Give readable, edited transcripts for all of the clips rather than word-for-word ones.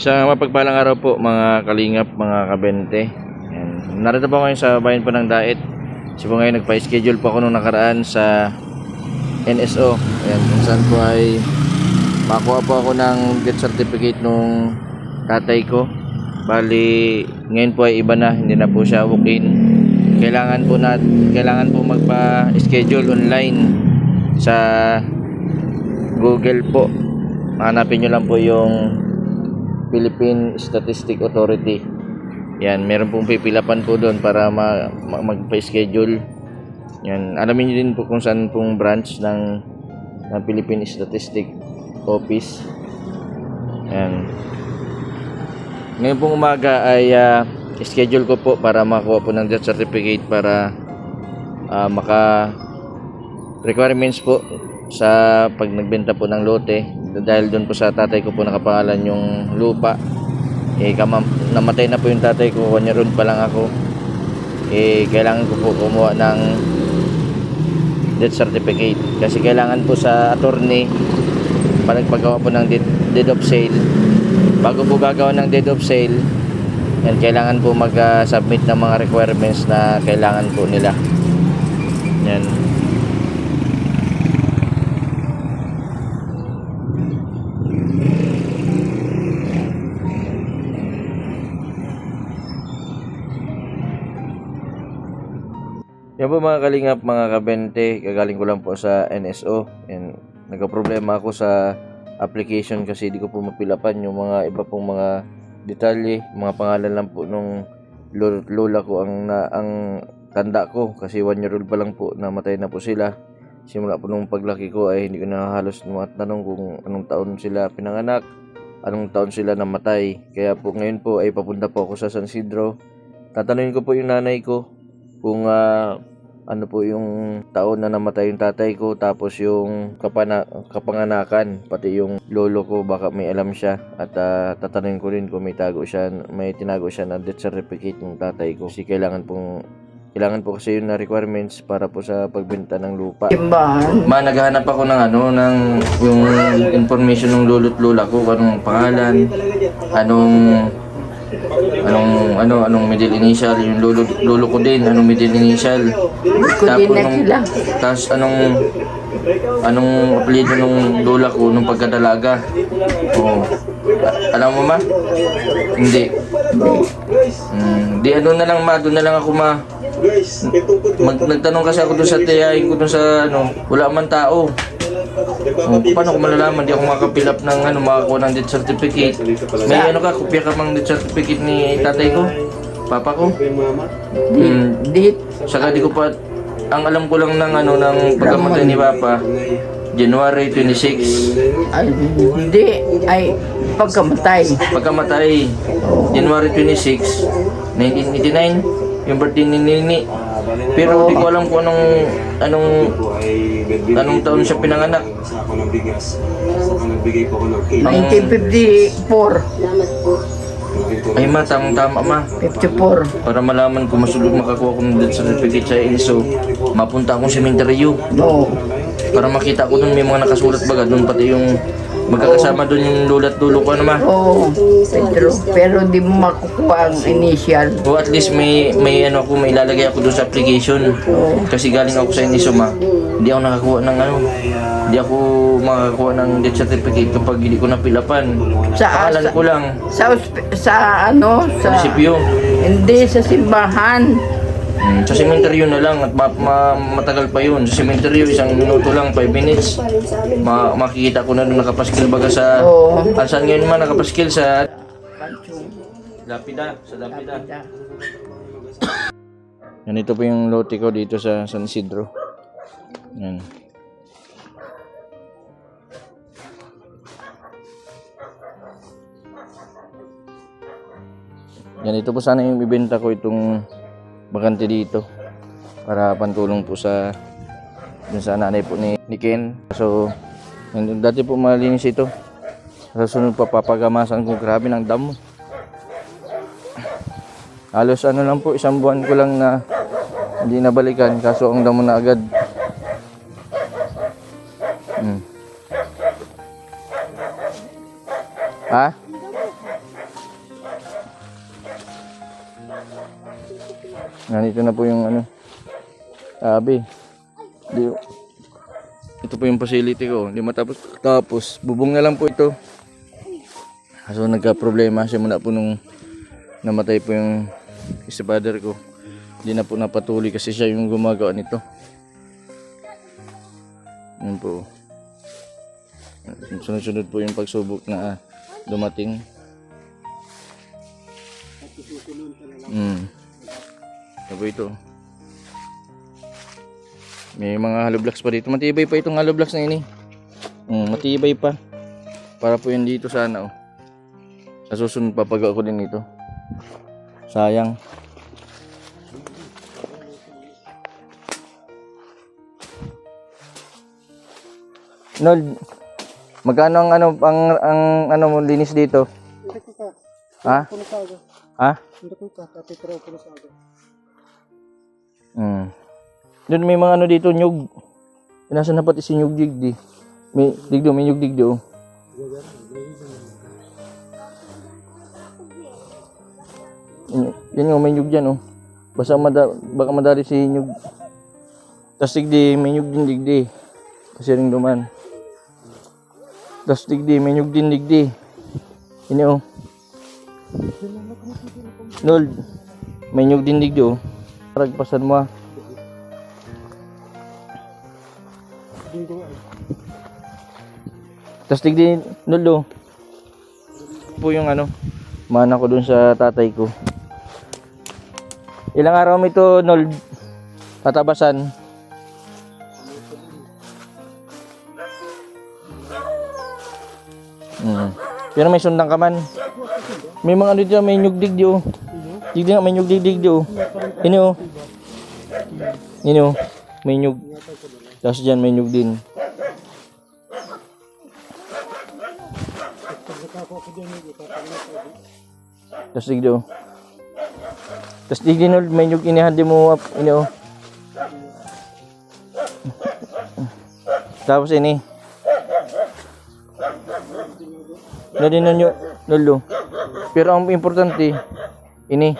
Isang mapagpalang araw po mga kalingap, mga kabente. Ayan. Narito po ngayon sa bayan po ng Dait. Kasi po ngayon nagpa-schedule po ako nung nakaraan sa NSO. Ayan, kung saan po ay makakuha po ako ng death certificate nung tatay ko. Bali, ngayon po ay iba na, hindi na po siya walk-in. Kailangan po magpa-schedule online sa Google po. Hanapin nyo lang po yung Philippine Statistic Authority. Yan, meron pong pipilapan po doon para magpa-schedule. Yan, alamin niyo din po kung saan pong branch ng Philippine Statistic Office. Yan. Ngayon pong umaga ay schedule ko po para makakuha po ng death certificate para maka requirements po sa pag nagbenta po ng lote. Dahil doon po sa tatay ko po nakapangalan yung lupa. Namatay na po yung tatay ko, 1 year old pa lang ako. Kailangan ko po kumuha ng death certificate. Kasi kailangan po sa attorney pagpagawa po ng deed of sale. Bago po gagawa ng deed of sale, yan, kailangan po mag-submit ng mga requirements na kailangan po nila. Yan. Yan po mga kalingap, mga kabente, kagaling ko lang po sa NSO. And nagka-problema ako sa application kasi di ko po mapilapan yung mga iba pong mga detalye, mga pangalan lang po nung lola ko ang tanda ko kasi 1 year old pa lang po, namatay na po sila. Simula po nung paglaki ko ay hindi ko na halos matanong kung anong taon sila pinanganak, anong taon sila namatay. Kaya po ngayon po ay papunta po ako sa San Isidro. Tatanungin ko po yung nanay ko kung ano po yung taon na namatay yung tatay ko, tapos yung kapanganakan, pati yung lolo ko, baka may alam siya. At tatanungin ko rin kung may tinago siya na death certificate ng tatay ko. Kasi kailangan po kasi yun na requirements para po sa pagbenta ng lupa. Naghahanap ako ng yung information ng lolo't lola ko, anong pangalan, anong middle initial, yung lolo ko din, anong middle initial. Tapos anong apelyido nung lola ko nung pagkadalaga. Alam mo ma? Hindi. Doon na lang ako nagtanong kasi ako doon sa tiyahin ko doon sa wala man tao. Paano ko malalaman? Di ako makapil up ng makakuha ng death certificate. May kopya ka mang death certificate ni tatay ko? Papa ko? Saka di ko pa, ang alam ko lang ng ng pagkamatay ni Papa, January 26. Ay, pagkamatay. January 26, 1989. Yung birthday ni Nini. Pero di ko alam kung anong taon siya pinanganak. 1954. Ay ma, tama ma. 54. Para malaman ko masulog makakuha ko ng death certificate sa INSO, mapunta akong sementeryo. No. Para makita ko dun may mga nakasulat baga dun, pati yung magkakasama dun yung lula't lulo ko Oo, pero di mo makukuha ang initial. O at least may ilalagay ako dun sa application. Kasi galing ako sa INSO ma, hindi ako nakakuha ng hindi ako makakuha ng death certificate kapag hindi ko napilapan. Pangalan ko lang. Sa munisipyo. Hindi, sa simbahan. Sa sementeryo na lang at matagal pa yun. Sa sementeryo, 1 minuto lang, 5 minutes. Makikita ko na doon nakapaskil baga sa... Saan ngayon man nakapaskil sa... Lapida. Sa Lapida. Yan, ito po yung lote ko dito sa San Isidro. Yan. Yan, ito po sana yung ibenta ko itong bakante dito para pantulong po sa nanay po ni Ken. So dati po malinis ito, sa sunod papagamasan ko. Grabe ng damo, halos lang po, 1 buwan ko lang na hindi nabalikan, kaso ang damo na agad. Ha? Nandito na po yung ano. Sabi. Ito po yung facility ko. Hindi matapos. Tapos, bubong na lang po ito. Kaso nagka-problema siya muna po nung namatay po yung stepfather ko. Hindi na po napatuloy kasi siya yung gumagawa nito. Yun po. Sunod-sunod po yung pagsubok na dumating. Ito po ito. May mga hollow blocks pa dito. Matibay pa itong hollow blocks na ini. Matibay pa. Para po yun dito sana. Oh. Sa susunod papagawa ko din ito. Sayang. Nol, magkano ang ano ang ano mo linis dito? Ha? Ha? Doon may mga ano dito, nyug. Nasa na pati si nyug digdi. May nyug digdi oh. Yan yung may nyug dyan oh. Baka madali si nyug. Tas digdi, may nyug din digdi. Kasi ring duman. Tas digdi, may nyug din digdi. Ini oh. Nol, may nyug din digdi oh. Ragpasan mo ah. Tas digdi, nol oh. Po yung ano, mana ko dun sa tatay ko. Ilang araw mo ito, nol, tatabasan. Pero may sundang ka man. May mga ano dito, may nyugdig diyo. Digdi nga, may nyugdig diyo. Ini oh. Ini oh, may nyug. Tapos dyan, may nyug din. Tapos digdi oh. Tapos digdi no, may nyug inihandi mo up. Ini oh. Tapos ini. Nadi ninyo nulo. Pero ang importante ini.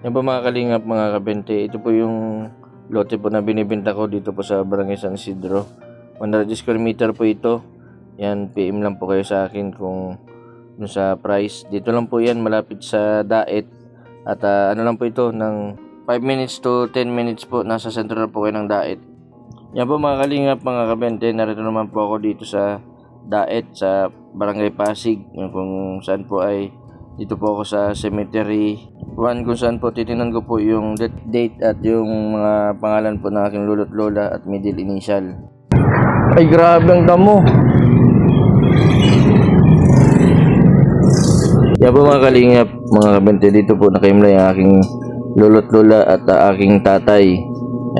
Yan po mga kalingap, mga kabente. Ito po yung lote po na binibenta ko dito po sa Barangay San Isidro. 100 square meter po ito. Yan, PM lang po kayo sa akin kung dun sa price. Dito lang po yan, malapit sa Daet. At ano lang po ito, ng 5 minutes to 10 minutes po, nasa sentro po kayo ng Daet. Yan po mga kalingap, mga kabente, narito naman po ako dito sa Daet, sa Barangay Pasig, yung kung saan po ay dito po ako sa Cemetery 1, kung saan po titinan ko po yung date at yung mga pangalan po ng aking lolo't lola at middle initial. Ay grabe ang damo. Yan po mga kalingap, mga kabente, dito po nakahimlay ang aking lolo't lola at aking tatay.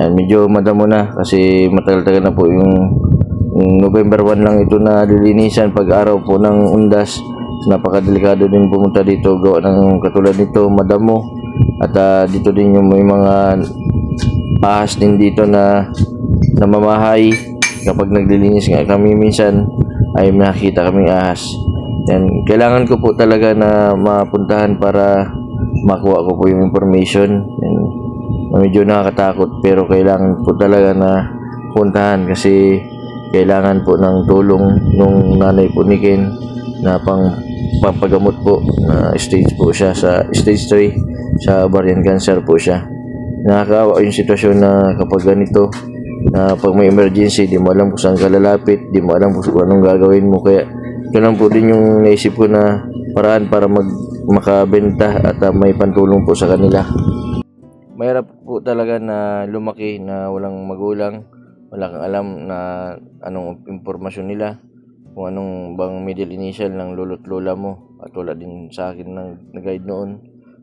Yan, medyo madamo na kasi matagal-tagal na po yung November 1 lang ito na lilinisan pag araw po ng undas. Napakadelikado din pumunta dito gawa ng katulad nito, madamo. At dito din yung may mga ahas din dito na namamahay. Kapag naglilinis nga kami minsan ay nakita kaming ahas. Yan, kailangan ko po talaga na mapuntahan para makuha ko po yung information. Yan, medyo nakakatakot pero kailangan po talaga na puntahan kasi kailangan po ng tulong nung nanay po ni Ken na pampagamot po na stage po siya sa stage 3 sa ovarian cancer po siya. Nakakaawa yung sitwasyon na kapag ganito na pag may emergency di mo alam kung saan ka lalapit, di mo alam kung anong gagawin mo, kaya ito lang po din yung naisip ko na paraan para makabenta at may pantulong po sa kanila. Mahirap po talaga na lumaki na walang magulang, wala kang alam na anong impormasyon nila, kung anong bang middle initial ng lolo't lola mo. At wala din sa akin na guide noon,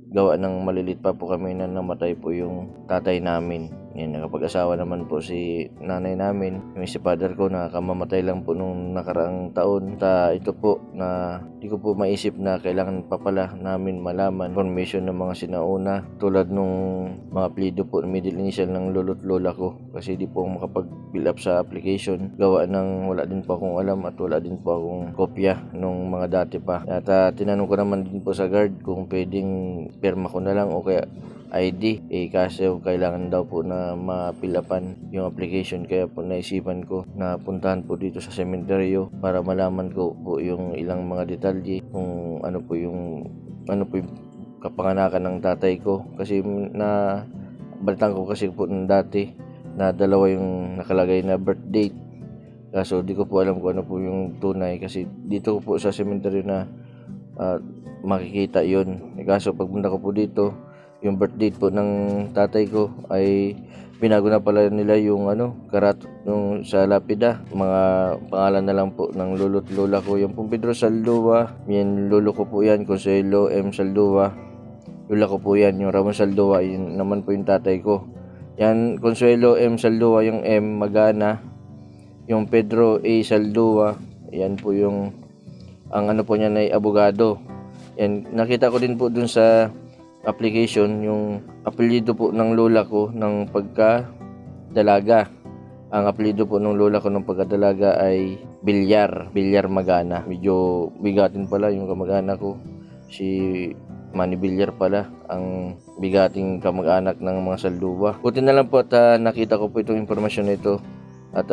gawa ng malilit pa po kami na namatay po yung tatay namin. Yan, nakapag-asawa naman po si nanay namin. Yung si father ko nakamamatay lang po nung nakaraang taon. Ito po na di ko po maisip na kailangan pa pala namin malaman information ng mga sinauna tulad nung mga apelyido po middle initial ng lolo't lola ko, kasi di po ako makapag-fill up sa application gawa ng wala din po akong alam at wala din po akong kopya nung mga dati pa. At tinanong ko naman din po sa guard kung pwedeng pirma ko na lang o kaya ID. Kasi kailangan daw po na mapilapan yung application, kaya po naisipan ko na puntahan po dito sa sementeryo para malaman ko po yung ilang mga detalye kung ano po yung kapanganakan ng tatay ko, kasi na balitan ko kasi po nung dati na dalawa yung nakalagay na birth date, kaso di ko po alam kung ano po yung tunay, kasi dito po sa sementeryo na makikita yun. Kaso pagpunta ko po dito, yung birth date po ng tatay ko ay binago na pala nila yung karat nung sa lapida. Mga pangalan na lang po ng lolo't lola ko. Yung pong Pedro Saldua, yan lolo ko po yan, Consuelo M. Saldua. Lola ko po yan, yung Ramon Saldua, yun naman po yung tatay ko. Yan, Consuelo M. Saldua, yung M. Magana. Yung Pedro A. Saldua, yan po yung ang po niya na abogado. Yan, nakita ko din po dun sa application yung apelyido po ng lola ko ng pagkadalaga. Ang apelyido po ng lola ko ng pagkadalaga ay Bilyar Magana. Medyo bigatin pala yung kamag-anak ko, si Manny Bilyar pala ang bigating kamag-anak ng mga Saldua. Buti na lang po at nakita ko po itong impormasyon na ito at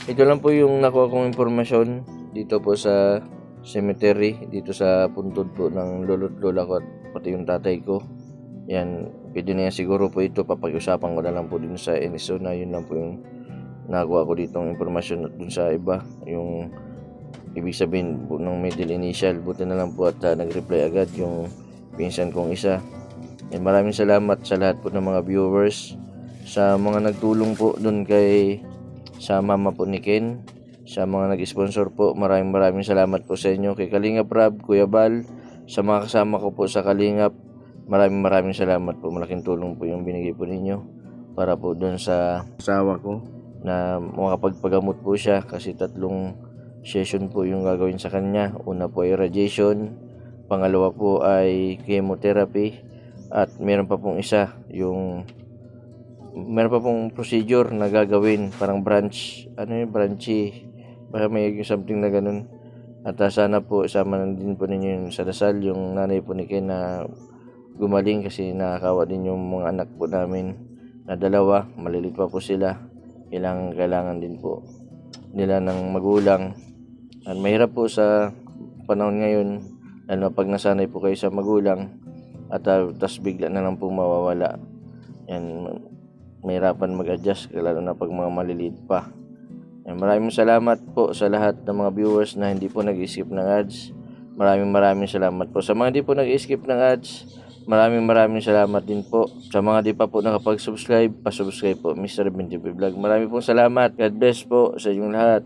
ito lang po yung nakuha kong impormasyon dito po sa cemetery, dito sa puntod po ng lolo't lola ko at pati yung tatay ko. Yan, pwede na yan siguro po ito, papag-usapan ko na lang po din sa NSO na yun lang po yung nakuha ko dito ng impormasyon at dun sa iba, yung ibig sabihin po ng middle initial. Buti na lang po at nag-reply agad yung pinsan kong isa. Yan, maraming salamat sa lahat po ng mga viewers, sa mga nagtulong po dun sa mama po ni Ken, sa mga nag-sponsor po. Maraming salamat po sa inyo, kay Kalingap Rab, Kuya Bal, sa mga kasama ko po sa Kalingap. Maraming salamat po. Malaking tulong po yung binigay po ninyo para po dun sa asawa ko na makapagpagamot po siya, kasi 3 session po yung gagawin sa kanya. Una po ay radiation, pangalawa po ay chemotherapy, at meron pa pong isa meron pa pong procedure na gagawin, parang branchy, baka may something na ganun. At sana po isama na din po ninyo yung sa dasal yung nanay po ni Ken na gumaling, kasi nakakawa din yung mga anak po namin na 2, malilit pa po sila. Kailangan din po nila ng magulang. At mahirap po sa panahon ngayon, lalo pag nasanay po kayo sa magulang at tas bigla na lang po mawawala. Yan, mahirapan mag-adjust, lalo na pag mga maliliit pa. Yan, maraming salamat po sa lahat ng mga viewers na hindi po nag-skip ng ads. Maraming salamat po. Sa mga hindi po nag-skip ng ads, maraming salamat din po. Sa mga di pa po nakapag-subscribe, pa-subscribe po, Mr. Binti Vlog. Maraming pong salamat. God bless po sa inyong lahat.